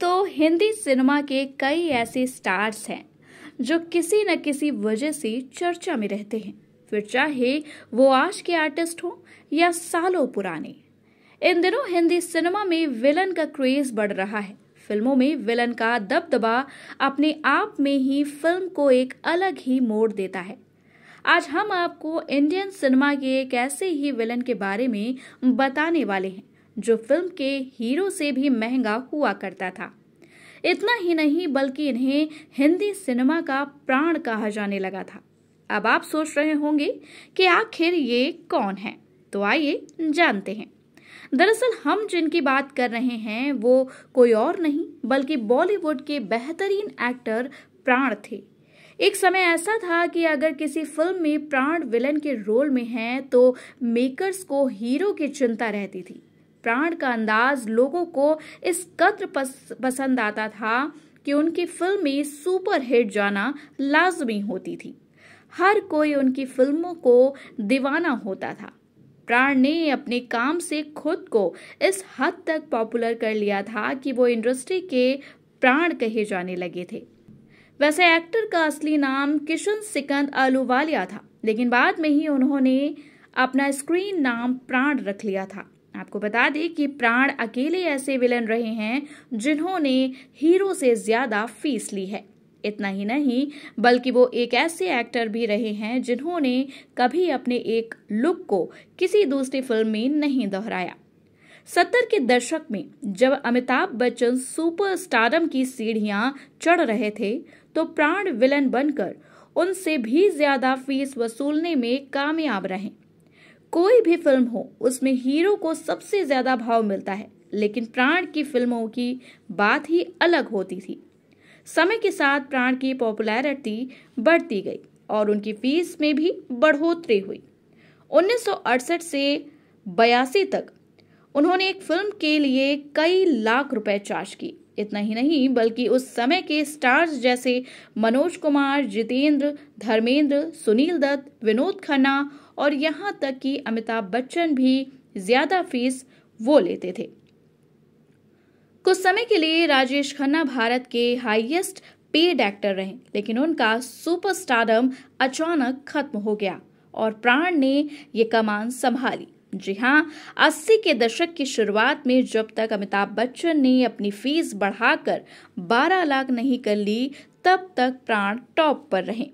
दोस्तों, हिंदी सिनेमा के कई ऐसे स्टार्स हैं जो किसी न किसी वजह से चर्चा में रहते हैं, फिर चाहे वो आज के आर्टिस्ट हो या सालों पुराने। इन दिनों हिंदी सिनेमा में विलन का क्रेज बढ़ रहा है। फिल्मों में विलन का दबदबा अपने आप में ही फिल्म को एक अलग ही मोड़ देता है। आज हम आपको इंडियन सिनेमा के एक ऐसे ही विलन के बारे में बताने वाले हैं जो फिल्म के हीरो से भी महंगा हुआ करता था। इतना ही नहीं बल्कि इन्हें हिंदी सिनेमा का प्राण कहा जाने लगा था। अब आप सोच रहे होंगे कि आखिर ये कौन है, तो आइए जानते हैं। दरअसल हम जिनकी बात कर रहे हैं वो कोई और नहीं बल्कि बॉलीवुड के बेहतरीन एक्टर प्राण थे। एक समय ऐसा था कि अगर किसी फिल्म में प्राण विलन के रोल में हैं तो मेकर्स को हीरो की चिंता रहती थी। प्राण का अंदाज लोगों को इस कदर पसंद आता था कि उनकी फिल्में सुपर हिट जाना लाजमी होती थी। हर कोई उनकी फिल्मों को दीवाना होता था। प्राण ने अपने काम से खुद को इस हद तक पॉपुलर कर लिया था कि वो इंडस्ट्री के प्राण कहे जाने लगे थे। वैसे एक्टर का असली नाम किशन सिकंद अहलूवालिया था, लेकिन बाद में ही उन्होंने अपना स्क्रीन नाम प्राण रख लिया था। आपको बता दें कि प्राण अकेले ऐसे विलन रहे हैं जिन्होंने हीरो से ज्यादा फीस ली है। इतना ही नहीं बल्कि वो एक ऐसे एक्टर भी रहे हैं जिन्होंने कभी अपने एक लुक को किसी दूसरी फिल्म में नहीं दोहराया। 70 के दशक में जब अमिताभ बच्चन सुपर स्टारडम की सीढ़ियां चढ़ रहे थे तो प्राण विलन बनकर उनसे भी ज्यादा फीस वसूलने में कामयाब रहे। कोई भी फिल्म हो उसमें हीरो को सबसे ज्यादा भाव मिलता है, लेकिन प्राण की फिल्मों की बात ही अलग होती थी। समय के साथ प्राण की पॉपुलैरिटी बढ़ती गई और उनकी फीस में भी बढ़ोतरी हुई। 1968 से 82 तक उन्होंने एक फिल्म के लिए कई लाख रुपए चार्ज किए। इतना ही नहीं बल्कि उस समय के स्टार्स जैसे मनोज कुमार, जितेंद्र, धर्मेंद्र, सुनील दत्त, विनोद खन्ना और यहाँ तक कि अमिताभ बच्चन भी ज्यादा फीस वो लेते थे। कुछ समय के लिए राजेश खन्ना भारत के हाईएस्ट पेड एक्टर रहे, लेकिन उनका सुपरस्टारडम अचानक खत्म हो गया और प्राण ने ये कमान संभाली। जी हाँ, 80 के दशक की शुरुआत में जब तक अमिताभ बच्चन ने अपनी फीस बढ़ाकर 12 लाख नहीं कर ली, तब तक प्राण टॉप पर रहे।